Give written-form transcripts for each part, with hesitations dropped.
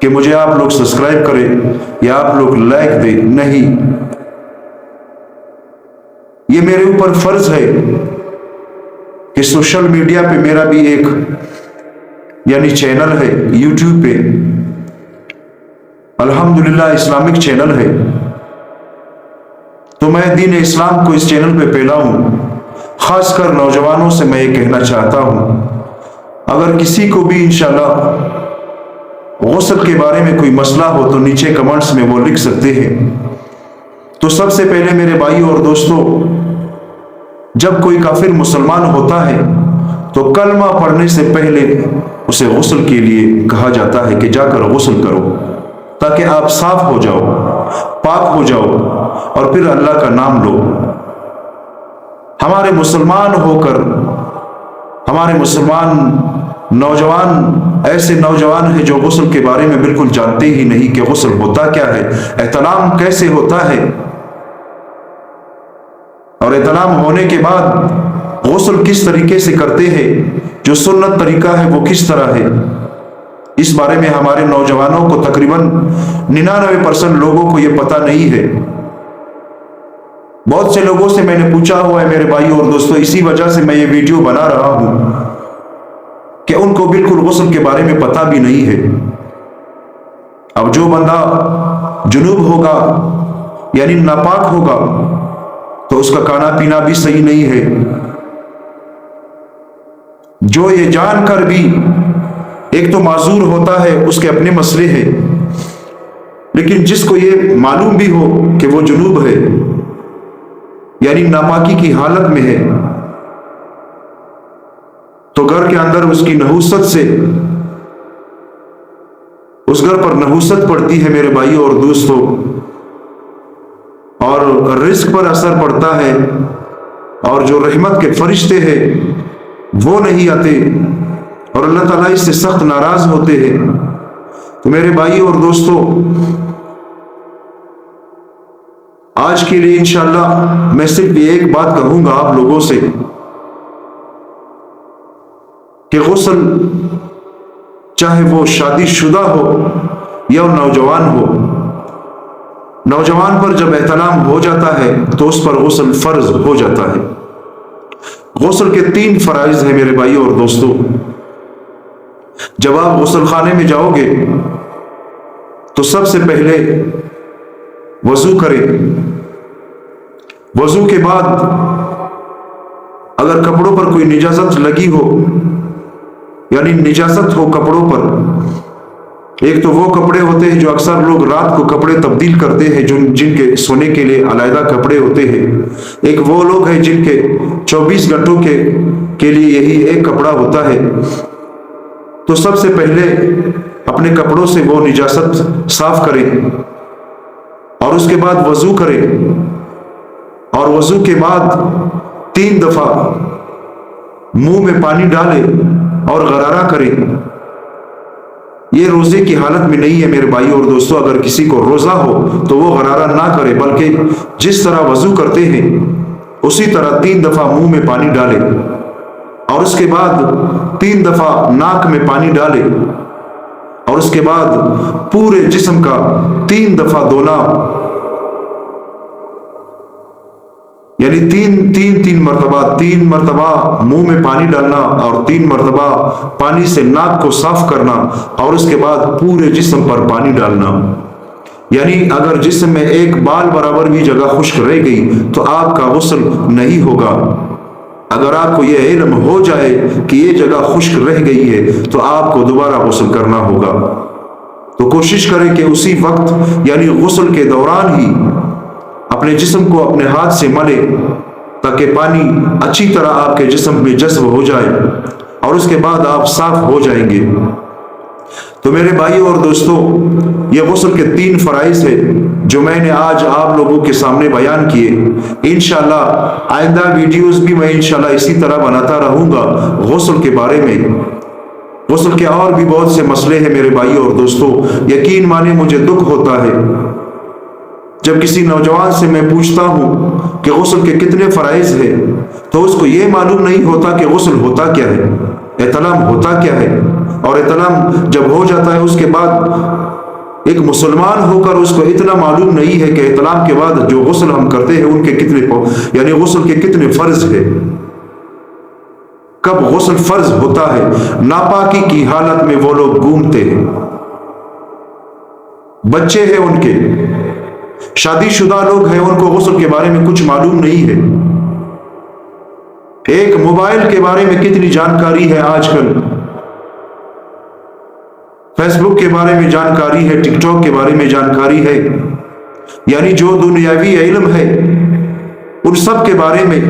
کہ مجھے آپ لوگ سبسکرائب کریں یا آپ لوگ لائک دیں، نہیں، یہ میرے اوپر فرض ہے کہ سوشل میڈیا پہ میرا بھی ایک یعنی چینل ہے، یوٹیوب پہ الحمدللہ اسلامک چینل ہے، تو میں دین اسلام کو اس چینل پہ پھیلاؤں۔ خاص کر نوجوانوں سے میں یہ کہنا چاہتا ہوں، اگر کسی کو بھی انشاءاللہ غسل کے بارے میں کوئی مسئلہ ہو تو نیچے کمنٹس میں وہ لکھ سکتے ہیں۔ تو سب سے پہلے میرے بھائیوں اور دوستوں، جب کوئی کافر مسلمان ہوتا ہے تو کلمہ پڑھنے سے پہلے اسے غسل کے لیے کہا جاتا ہے کہ جا کر غسل کرو، تاکہ آپ صاف ہو جاؤ، پاک ہو جاؤ، اور پھر اللہ کا نام لو۔ ہمارے مسلمان ہو کر ہمارے مسلمان نوجوان ایسے نوجوان ہیں جو غسل کے بارے میں بالکل جانتے ہی نہیں کہ غسل ہوتا کیا ہے، احتلام کیسے ہوتا ہے، اور احتلام ہونے کے بعد غسل کس طریقے سے کرتے ہیں، جو سنت طریقہ ہے وہ کس طرح ہے۔ اس بارے میں ہمارے نوجوانوں کو تقریباً 99% لوگوں کو یہ پتہ نہیں ہے۔ بہت سے لوگوں سے میں نے پوچھا ہوا ہے میرے بھائیوں اور دوستوں، اسی وجہ سے میں یہ ویڈیو بنا رہا ہوں کہ ان کو بالکل غسل کے بارے میں پتہ بھی نہیں ہے۔ اب جو بندہ جنوب ہوگا یعنی ناپاک ہوگا تو اس کا کھانا پینا بھی صحیح نہیں ہے۔ جو یہ جان کر بھی ایک تو معذور ہوتا ہے، اس کے اپنے مسئلے ہیں، لیکن جس کو یہ معلوم بھی ہو کہ وہ جنوب ہے یعنی ناپاکی کی حالت میں ہے، تو گھر کے اندر اس کی نحوست سے اس گھر پر نحوست پڑتی ہے میرے بھائیوں اور دوستوں، اور رزق پر اثر پڑتا ہے، اور جو رحمت کے فرشتے ہیں وہ نہیں آتے، اور اللہ تعالیٰ اس سے سخت ناراض ہوتے ہیں۔ تو میرے بھائیوں اور دوستوں، آج کے لیے انشاءاللہ میں صرف ایک بات کہوں گا آپ لوگوں سے کہ غسل چاہے وہ شادی شدہ ہو یا نوجوان ہو، نوجوان پر جب احتلام ہو جاتا ہے تو اس پر غسل فرض ہو جاتا ہے۔ غسل کے 3 فرائض ہیں میرے بھائیوں اور دوستوں۔ جب آپ غسل خانے میں جاؤ گے تو سب سے پہلے وضو کریں۔ وضو کے بعد اگر کپڑوں پر کوئی نجاست لگی ہو یعنی نجاست ہو کپڑوں پر، ایک تو وہ کپڑے ہوتے ہیں جو اکثر لوگ رات کو کپڑے تبدیل کرتے ہیں، جن کے سونے کے لیے علیحدہ کپڑے ہوتے ہیں، ایک وہ لوگ ہیں جن کے 24 گھنٹوں کے لیے یہی ایک کپڑا ہوتا ہے۔ تو سب سے پہلے اپنے کپڑوں سے وہ نجاست صاف کریں، اور اس کے بعد وضو کریں، اور وضو کے بعد 3 دفعہ منہ میں پانی ڈالیں اور غرارہ کریں۔ یہ روزے کی حالت میں نہیں ہے میرے بھائیوں اور دوستوں، اگر کسی کو روزہ ہو تو وہ غرارہ نہ کرے، بلکہ جس طرح وضو کرتے ہیں اسی طرح 3 دفعہ منہ میں پانی ڈالے، اور اس کے بعد 3 دفعہ ناک میں پانی ڈالے، اور اس کے بعد پورے جسم کا 3 دفعہ دھونا، یعنی تین مرتبہ 3 مرتبہ منہ میں پانی ڈالنا اور 3 مرتبہ پانی سے ناک کو صاف کرنا، اور اس کے بعد پورے جسم پر پانی ڈالنا۔ یعنی اگر جسم میں ایک بال برابر بھی جگہ خشک رہ گئی تو آپ کا غسل نہیں ہوگا۔ اگر آپ کو یہ علم ہو جائے کہ یہ جگہ خشک رہ گئی ہے تو آپ کو دوبارہ غسل کرنا ہوگا۔ تو کوشش کریں کہ اسی وقت یعنی غسل کے دوران ہی اپنے جسم کو اپنے ہاتھ سے ملے، تاکہ پانی اچھی طرح آپ کے جسم میں جذب ہو جائے، اور اس کے بعد آپ صاف ہو جائیں گے۔ تو میرے بھائیوں اور دوستوں، یہ غسل کے 3 فرائض ہیں جو میں نے آج آپ لوگوں کے سامنے بیان کیے۔ انشاءاللہ آئندہ ویڈیوز بھی میں انشاءاللہ اسی طرح بناتا رہوں گا غسل کے بارے میں۔ غسل کے اور بھی بہت سے مسئلے ہیں میرے بھائیوں اور دوستوں، یقین مانیں مجھے دکھ ہوتا ہے جب کسی نوجوان سے میں پوچھتا ہوں کہ غسل کے کتنے فرائض ہیں تو اس کو یہ معلوم نہیں ہوتا کہ غسل ہوتا کیا ہے۔ احتلام ہوتا کیا ہے، اور احتلام جب ہو جاتا ہے اس کے بعد ایک مسلمان ہو کر اس کو اتنا معلوم نہیں ہے کہ احتلام کے بعد جو غسل ہم کرتے ہیں ان کے کتنے یعنی غسل کے کتنے فرض ہے، کب غسل فرض ہوتا ہے۔ ناپاکی کی حالت میں وہ لوگ گھومتے ہیں، بچے ہیں ان کے، شادی شدہ لوگ ہیں، ان کو غسل کے بارے میں کچھ معلوم نہیں ہے۔ ایک موبائل کے بارے میں کتنی جانکاری ہے آج کل، فیس بک کے بارے میں جانکاری ہے، ٹک ٹاک کے بارے میں جانکاری ہے، یعنی جو دنیاوی علم ہے ان سب کے بارے میں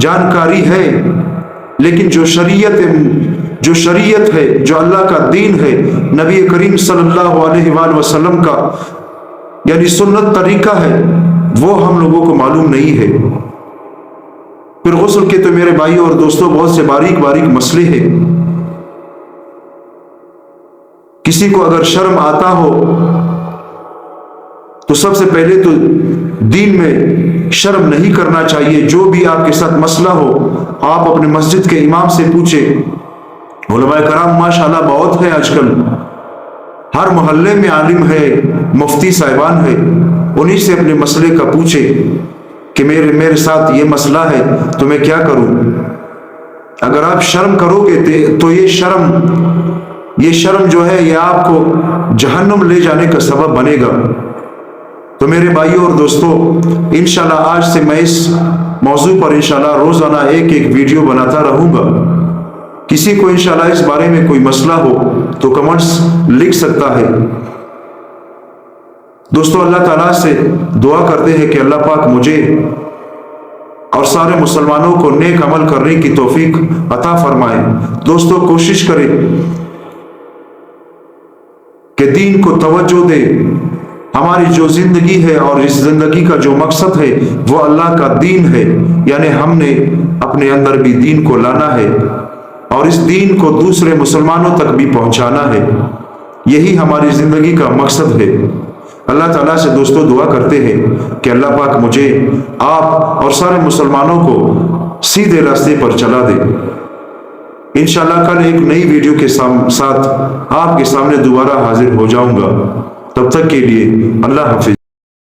جانکاری ہے، لیکن جو شریعت ہے، جو اللہ کا دین ہے، نبی کریم صلی اللہ علیہ وآلہ وسلم کا یعنی سنت طریقہ ہے، وہ ہم لوگوں کو معلوم نہیں ہے۔ پھر غسل کے تو میرے بھائی اور دوستوں بہت سے باریک باریک مسئلے ہیں۔ کسی کو اگر شرم آتا ہو تو سب سے پہلے تو دین میں شرم نہیں کرنا چاہیے۔ جو بھی آپ کے ساتھ مسئلہ ہو آپ اپنے مسجد کے امام سے پوچھیں، علماء کرام ماشاءاللہ بہت ہے آج کل، ہر محلے میں عالم ہے، مفتی صاحبان ہے، انہی سے اپنے مسئلے کا پوچھے کہ میرے ساتھ یہ مسئلہ ہے تو میں کیا کروں۔ اگر آپ شرم کرو گے تو یہ شرم جو ہے یہ آپ کو جہنم لے جانے کا سبب بنے گا۔ تو میرے بھائیوں اور دوستوں، انشاءاللہ آج سے میں اس موضوع پر انشاءاللہ روزانہ ایک ویڈیو بناتا رہوں گا۔ کسی کو انشاءاللہ اس بارے میں کوئی مسئلہ ہو تو کمنٹس لکھ سکتا ہے۔ دوستوں اللہ تعالیٰ سے دعا کرتے ہیں کہ اللہ پاک مجھے اور سارے مسلمانوں کو نیک عمل کرنے کی توفیق عطا فرمائے۔ دوستوں کوشش کریں کہ دین کو توجہ دے۔ ہماری جو زندگی ہے اور اس زندگی کا جو مقصد ہے وہ اللہ کا دین ہے، یعنی ہم نے اپنے اندر بھی دین کو لانا ہے اور اس دین کو دوسرے مسلمانوں تک بھی پہنچانا ہے، یہی ہماری زندگی کا مقصد ہے۔ اللہ تعالیٰ سے دوستوں دعا کرتے ہیں کہ اللہ پاک مجھے، آپ اور سارے مسلمانوں کو سیدھے راستے پر چلا دے۔ انشاءاللہ کل ایک نئی ویڈیو کے ساتھ آپ کے سامنے دوبارہ حاضر ہو جاؤں گا۔ تب تک کے لیے اللہ حافظ۔